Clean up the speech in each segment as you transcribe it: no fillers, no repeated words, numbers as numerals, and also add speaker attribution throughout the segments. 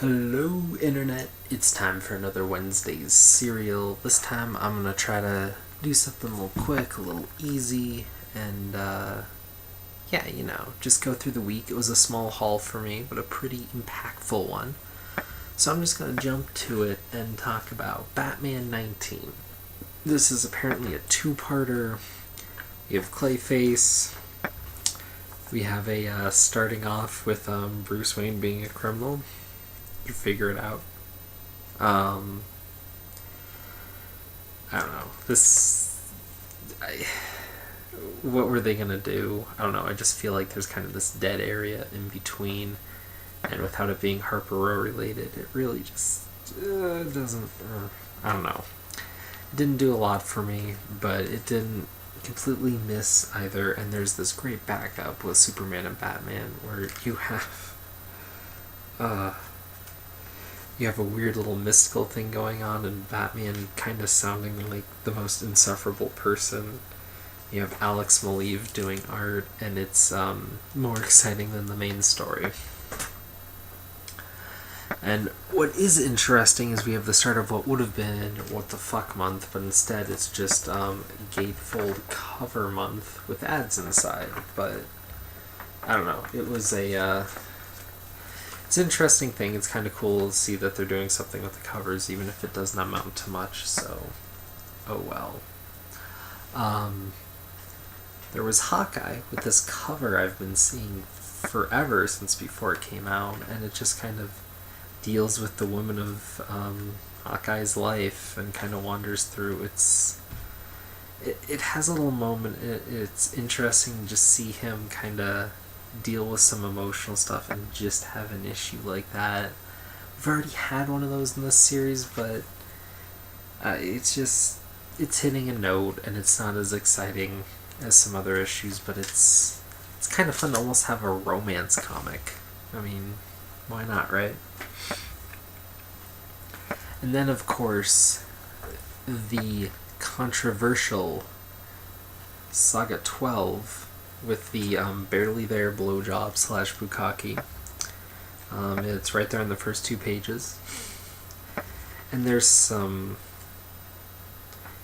Speaker 1: Hello, Internet. It's time for another Wednesday's serial. This time I'm gonna try to do something a little quick, a little easy, and just go through the week. It was a small haul for me, but a pretty impactful one. So I'm just gonna jump to it and talk about Batman 19. This is apparently a two-parter. We have Clayface. We have a starting off with Bruce Wayne being a criminal. You figure it out. I don't know. What were they gonna do? I don't know. I just feel like there's kind of this dead area in between, and without it being Harper Row related, it really just doesn't. I don't know. It didn't do a lot for me, but it didn't completely miss either. And there's this great backup with Superman and Batman where you have a weird little mystical thing going on, and Batman kind of sounding like the most insufferable person. You have Alex Maleev doing art, and it's more exciting than the main story. And what is interesting is we have the start of what would have been What the Fuck Month, but instead it's just gatefold cover month with ads inside. But I don't know. It was it's an interesting thing. It's kind of cool to see that they're doing something with the covers, even if it doesn't amount to much, so oh well. There was Hawkeye with this cover I've been seeing forever since before it came out, and it just kind of deals with the woman of Hawkeye's life and kind of wanders through. It has a little moment. It's interesting to just see him kind of deal with some emotional stuff and just have an issue like that. We've already had one of those in this series, but it's hitting a note, and it's not as exciting as some other issues, but it's kind of fun to almost have a romance comic. I mean, why not, right? And then, of course, the controversial Saga 12 with the Barely There blowjob / bukkake. It's right there in the first 2 pages. And there's some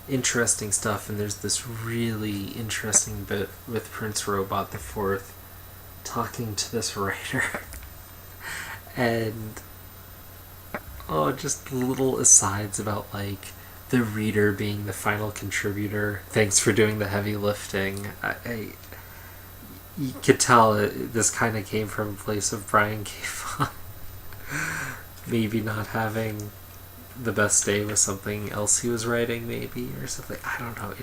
Speaker 1: interesting stuff, and there's this really interesting bit with Prince Robot the Fourth talking to this writer. And just little asides about like the reader being the final contributor. Thanks for doing the heavy lifting. You could tell this kind of came from a place of Brian K. Vaughan maybe not having the best day with something else he was writing, maybe, or something. I don't know.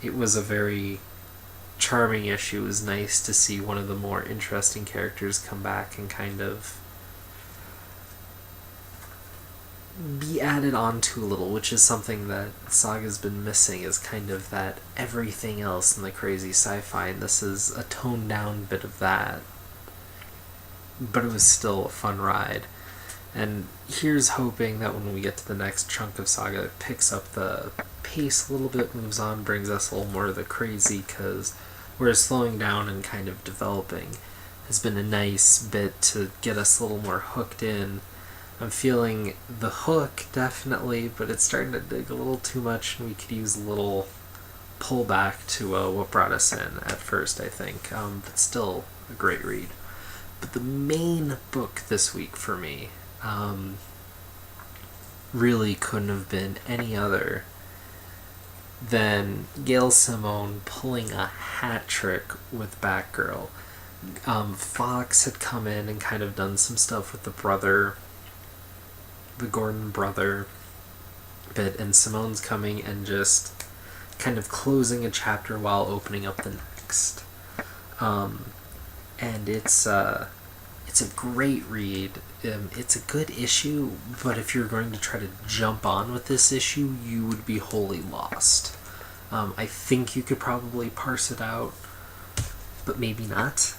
Speaker 1: It was a very charming issue. It was nice to see one of the more interesting characters come back and kind of be added on to a little, which is something that Saga's been missing, is kind of that everything else in the crazy sci-fi, and this is a toned down bit of that, but it was still a fun ride. And here's hoping that when we get to the next chunk of Saga, it picks up the pace a little bit, moves on, brings us a little more of the crazy, because whereas slowing down and kind of developing has been a nice bit to get us a little more hooked in. I'm feeling the hook, definitely, but it's starting to dig a little too much, and we could use a little pullback to what brought us in at first, I think. But still a great read. But the main book this week for me really couldn't have been any other than Gail Simone pulling a hat trick with Batgirl. Fox had come in and kind of done some stuff with the Gordon brother bit, and Simone's coming and just kind of closing a chapter while opening up the next. And it's a great read. It's a good issue, but if you're going to try to jump on with this issue, you would be wholly lost. I think you could probably parse it out, but maybe not.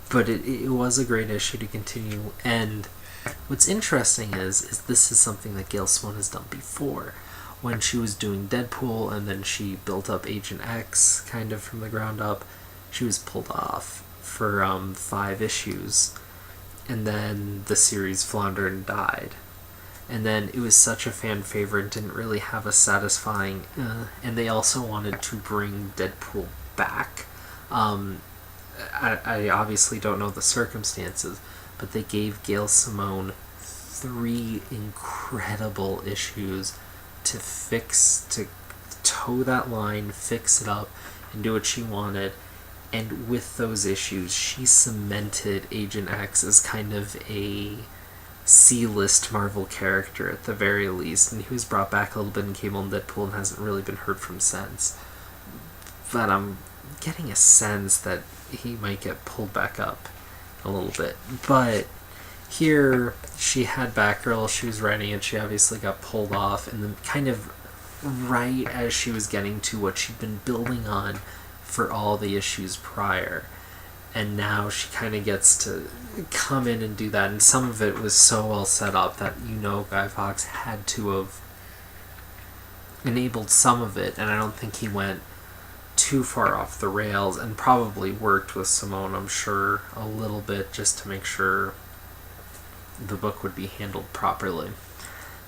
Speaker 1: But it was a great issue to continue, and what's interesting is this is something that Gail Simone has done before. When she was doing Deadpool, and then she built up Agent X kind of from the ground up, she was pulled off for 5 issues. and then the series floundered and died. And then it was such a fan favorite, didn't really have a satisfying and they also wanted to bring Deadpool back. I obviously don't know the circumstances, but they gave Gail Simone 3 incredible issues to toe that line, fix it up, and do what she wanted. And with those issues, she cemented Agent X as kind of a C-list Marvel character at the very least, and he was brought back a little bit in Cable and Deadpool and hasn't really been heard from since. But I'm getting a sense that he might get pulled back up a little bit. But here, she had Batgirl, she was writing it, she obviously got pulled off, and then kind of right as she was getting to what she'd been building on for all the issues prior. And now she kind of gets to come in and do that, and some of it was so well set up that Guy Fawkes had to have enabled some of it, and I don't think he went too far off the rails, and probably worked with Simone, I'm sure, a little bit just to make sure the book would be handled properly.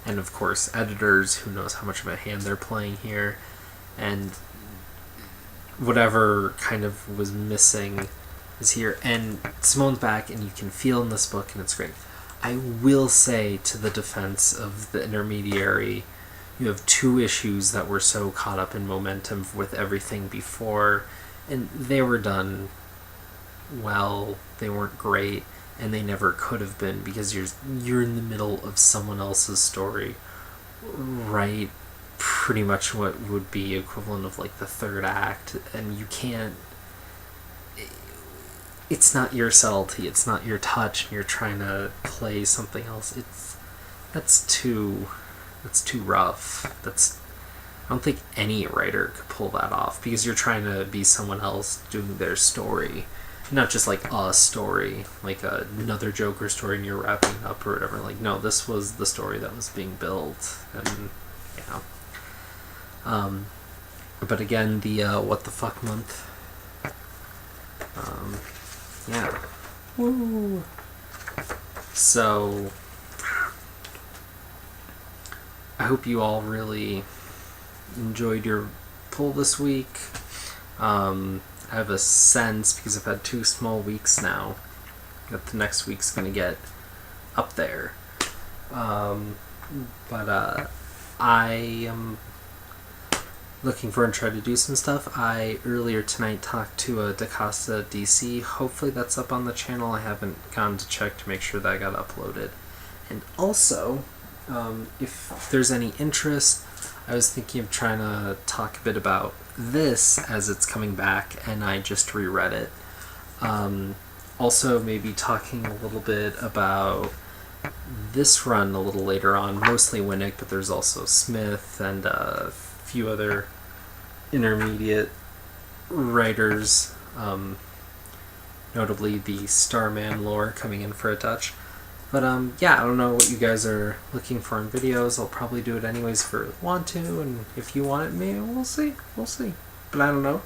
Speaker 1: And of course, editors, who knows how much of a hand they're playing here, and whatever kind of was missing is here. And Simone's back, and you can feel in this book, and it's great. I will say, to the defense of the intermediary, you have 2 issues that were so caught up in momentum with everything before, and they were done well, they weren't great, and they never could have been, because you're in the middle of someone else's story, right? Pretty much what would be equivalent of like the 3rd act, and you can't, it's not your subtlety, it's not your touch, and you're trying to play something else. That's too rough. I don't think any writer could pull that off, because you're trying to be someone else doing their story, not just like a story, like another Joker story, and you're wrapping it up or whatever. Like, no, this was the story that was being built, and but again, the what the fuck month. Woo. So I hope you all really enjoyed your pull this week. I have a sense, because I've had 2 small weeks now, that the next week's going to get up there. But I am looking forward to try to do some stuff. I earlier tonight talked to DaCosta DC. Hopefully that's up on the channel. I haven't gone to check to make sure that got uploaded. And also, if there's any interest, I was thinking of trying to talk a bit about this as it's coming back, and I just reread it. Also, maybe talking a little bit about this run a little later on, mostly Winnick, but there's also Smith and a few other intermediate writers, notably the Starman lore coming in for a touch. But yeah, I don't know what you guys are looking for in videos. I'll probably do it anyways if I want to, and if you want it, maybe we'll see. But I don't know.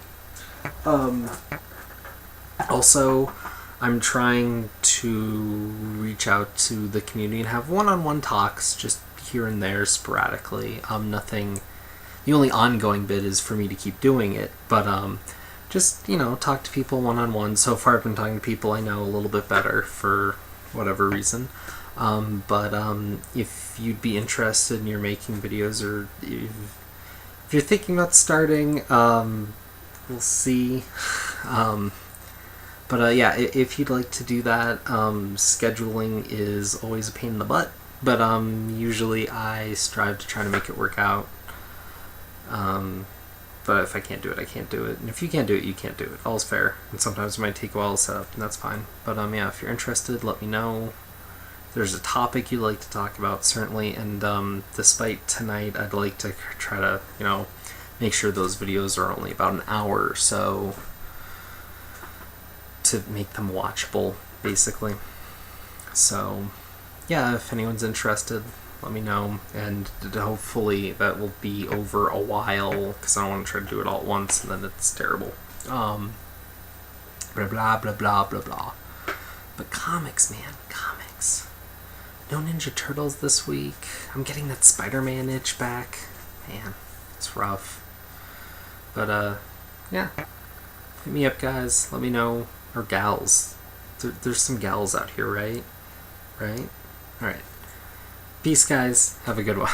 Speaker 1: Also, I'm trying to reach out to the community and have one-on-one talks just here and there sporadically. Nothing. The only ongoing bit is for me to keep doing it, but just, talk to people one-on-one. So far I've been talking to people I know a little bit better for whatever reason. But if you'd be interested and you're making videos, or if you're thinking about starting, we'll see. But yeah, if you'd like to do that, scheduling is always a pain in the butt, but usually I strive to try to make it work out. But if I can't do it, I can't do it. And if you can't do it, you can't do it. All's fair. And sometimes it might take a while to set up, and that's fine. But yeah, if you're interested, let me know. If there's a topic you'd like to talk about, certainly. And despite tonight, I'd like to try to, make sure those videos are only about an hour or so to make them watchable, basically. So yeah, if anyone's interested, let me know, and hopefully that will be over a while, because I don't want to try to do it all at once and then it's terrible. Blah blah blah blah blah blah. But comics, man, comics. No Ninja Turtles this week. I'm getting that Spider-Man itch back. Man, it's rough. But, yeah. Hit me up, guys. Let me know. Or gals. There's some gals out here, right? Right? Alright. Peace, guys. Have a good one.